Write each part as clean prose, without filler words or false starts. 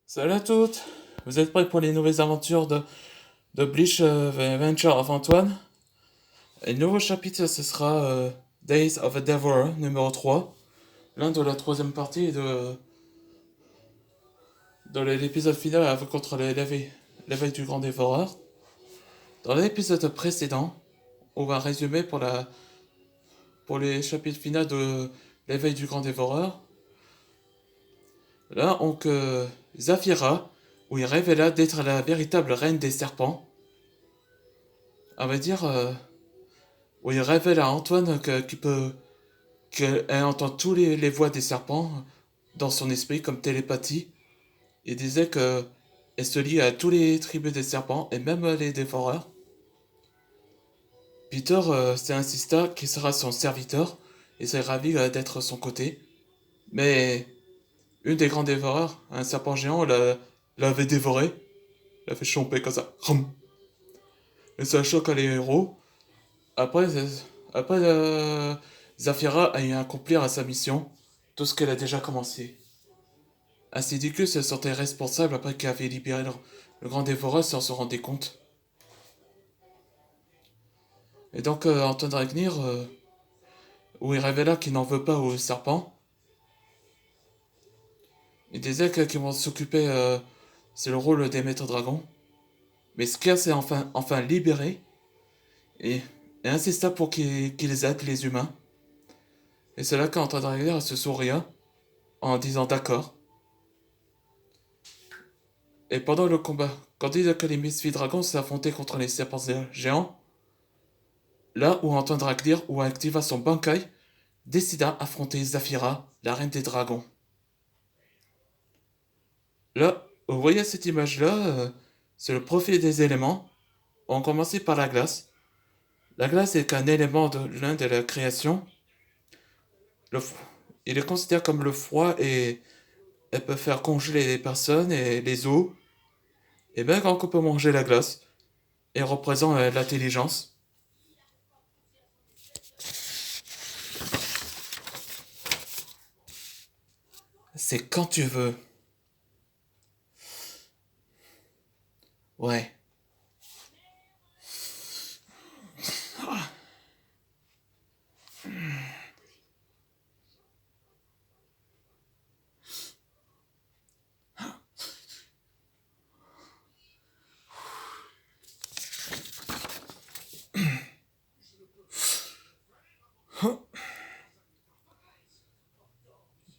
Salut à toutes! Vous êtes prêts pour les nouvelles aventures de Bleach Adventure of Antoine? Et le nouveau chapitre, ce sera Days of a Devourer, numéro 3, l'un de la troisième partie de l'épisode final contre l'éveil du grand dévoreur. Dans l'épisode précédent, on va résumer pour les chapitres finaux de l'éveil du grand dévoreur. Là, Zafira, où il révéla d'être la véritable reine des serpents. On va dire, où il révèle à Antoine qu'elle entend tous les voix des serpents dans son esprit comme télépathie. Il disait qu'elle se lie à tous les tribus des serpents et même les dévoreurs. Peter s'est insista qu'il sera son serviteur et s'est ravi d'être à son côté. Mais une des grands dévoreurs, un serpent géant, l'avait dévoré. L'a fait chomper comme ça. Et ça choque les héros. Après, après, Zafira a eu à accomplir sa mission, tout ce qu'elle a déjà commencé. Acidicus se sentait responsable après qu'il avait libéré le grand dévoreur sans se rendre compte. Et donc Anton Dragnir, où il révéla qu'il n'en veut pas au serpent, il disait qu'ils vont s'occuper, c'est le rôle des maîtres dragons. Mais Sker s'est enfin libéré et, et insista pour qu'ils aident les humains. Et c'est là qu'Anton Dragnir se souria en disant d'accord. Et pendant le combat, quand il que les Misfits Dragons s'affrontaient contre les serpents géants, là où Antoine Draglir ou activa son Bankai, décida affronter Zafira, la reine des dragons. Là, vous voyez cette image-là, c'est le profil des éléments. On commençait par la glace. La glace est qu'un élément de l'un de la création. Le, il est considéré comme le froid et elle peut faire congeler les personnes et les eaux. Et bien quand on peut manger la glace, et représente l'intelligence. C'est quand tu veux. Ouais.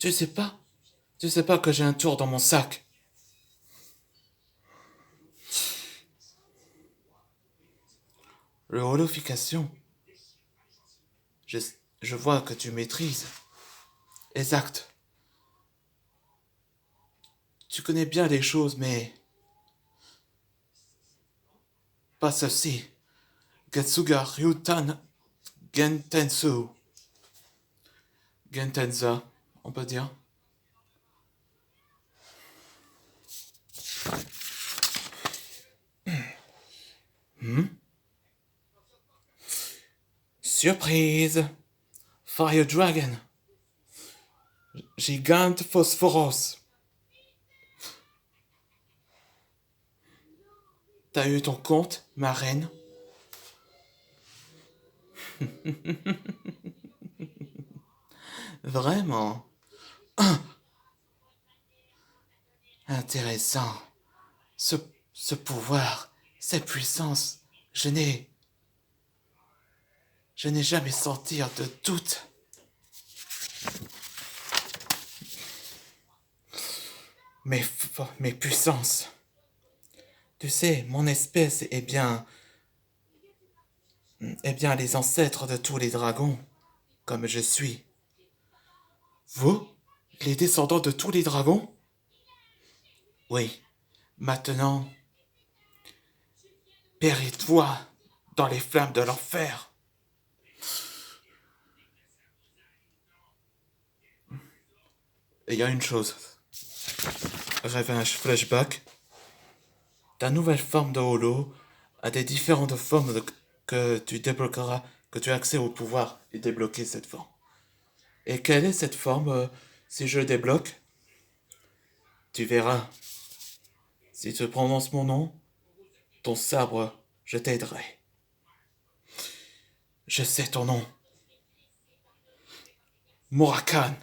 Tu sais pas? Tu sais pas que j'ai un tour dans mon sac? Le holofication. Je, je vois que tu maîtrises. Exact. Tu connais bien les choses, mais pas ceci. Getsuga Ryutan Gentensu. Gentenza, on peut dire. Surprise! Fire Dragon. Gigante Phosphoros. T'as eu ton compte, ma reine? Vraiment? Intéressant. Ce, ce pouvoir, cette puissance, je n'ai jamais senti de doute. Mes puissances. Tu sais, mon espèce est bien les ancêtres de tous les dragons, comme je suis. Vous, les descendants de tous les dragons? Oui. Maintenant, péris-toi dans les flammes de l'enfer. Et il y a une chose. Rêve un flashback. Ta nouvelle forme de holo a des différentes formes que tu débloqueras, que tu as accès au pouvoir et débloquer cette forme. Et quelle est cette forme si je débloque? Tu verras. Si tu prononces mon nom, ton sabre, je t'aiderai. Je sais ton nom. Murakan.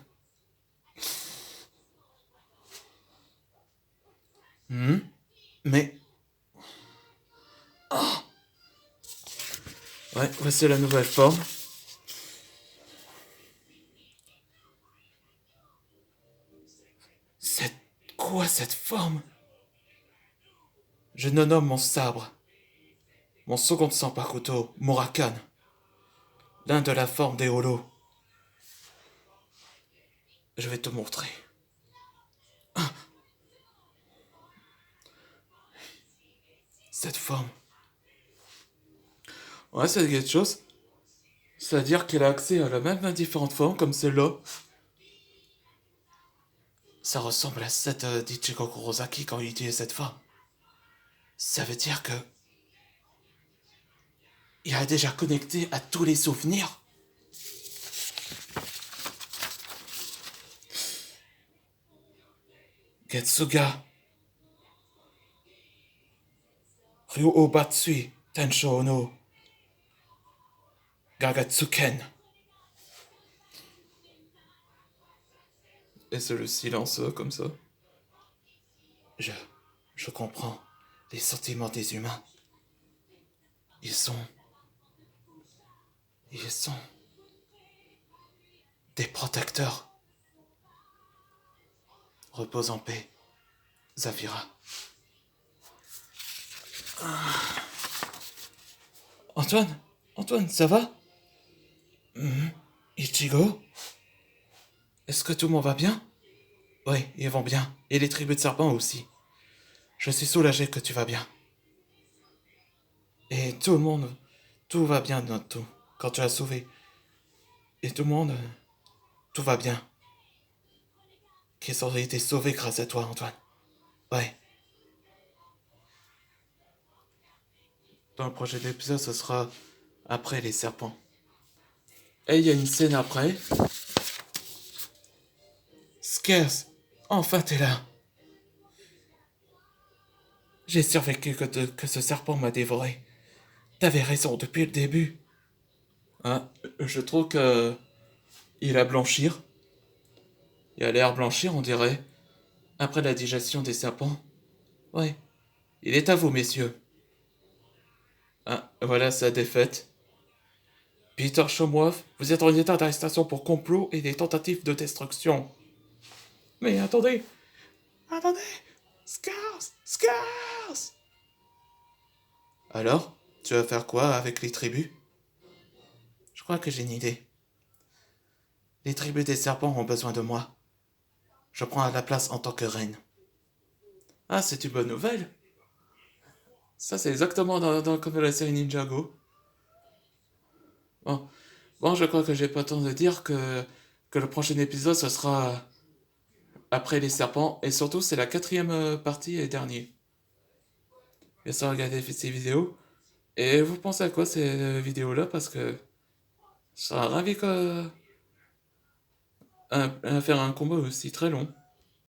Hmm? Mais... Ouais, voici la nouvelle forme. C'est quoi cette forme? Je nomme mon sabre. Mon second Sanpakuto, Murakan. L'un de la forme des holos. Je vais te montrer. Cette forme. Ouais, c'est quelque chose. C'est-à-dire qu'elle a accès à la même différentes formes comme celle-là. Ça ressemble à celle d'Ichigo Kurosaki quand il utilise cette forme. Ça veut dire que... il a déjà connecté à tous les souvenirs. Getsuga. Ryuo Batsui Tensho no Gagatsuken. Et c'est le silence comme ça. Je... je comprends les sentiments des humains. Ils sont... ils sont... des protecteurs. Repose en paix, Zafira. Antoine? Antoine, ça va? Ichigo? Est-ce que tout le monde va bien? Oui, ils vont bien. Et les tribus de serpents aussi. Je suis soulagé que tu vas bien. Et tout le monde... tout va bien de notre tout. Quand tu as sauvé. Et tout le monde... tout va bien. Qu'ils ont été sauvés grâce à toi, Antoine. Ouais. Dans le prochain épisode, ce sera après les serpents. Et il y a une scène après. Scarce, enfin t'es là. J'ai survécu que ce serpent m'a dévoré. T'avais raison depuis le début. Hein, je trouve que il a blanchir. Il a l'air blanchir, on dirait. Après la digestion des serpents. Ouais. Il est à vous, messieurs. Ah, voilà sa défaite. Peter Chomwoff, vous êtes en état d'arrestation pour complot et des tentatives de destruction. Mais attendez. Attendez. Scars. Scars. Alors, tu vas faire quoi avec les tribus? Je crois que j'ai une idée. Les tribus des serpents ont besoin de moi. Je prends la place en tant que reine. Ah, c'est une bonne nouvelle. Ça, c'est exactement comme la série Ninjago. Bon. Bon, je crois que j'ai pas le temps de dire que le prochain épisode, ce sera après les serpents. Et surtout, c'est la quatrième partie et dernier. Bien sûr, regardez ces vidéos. Et vous pensez à quoi ces vidéos-là? Parce que je serais ravi à faire un combat aussi très long.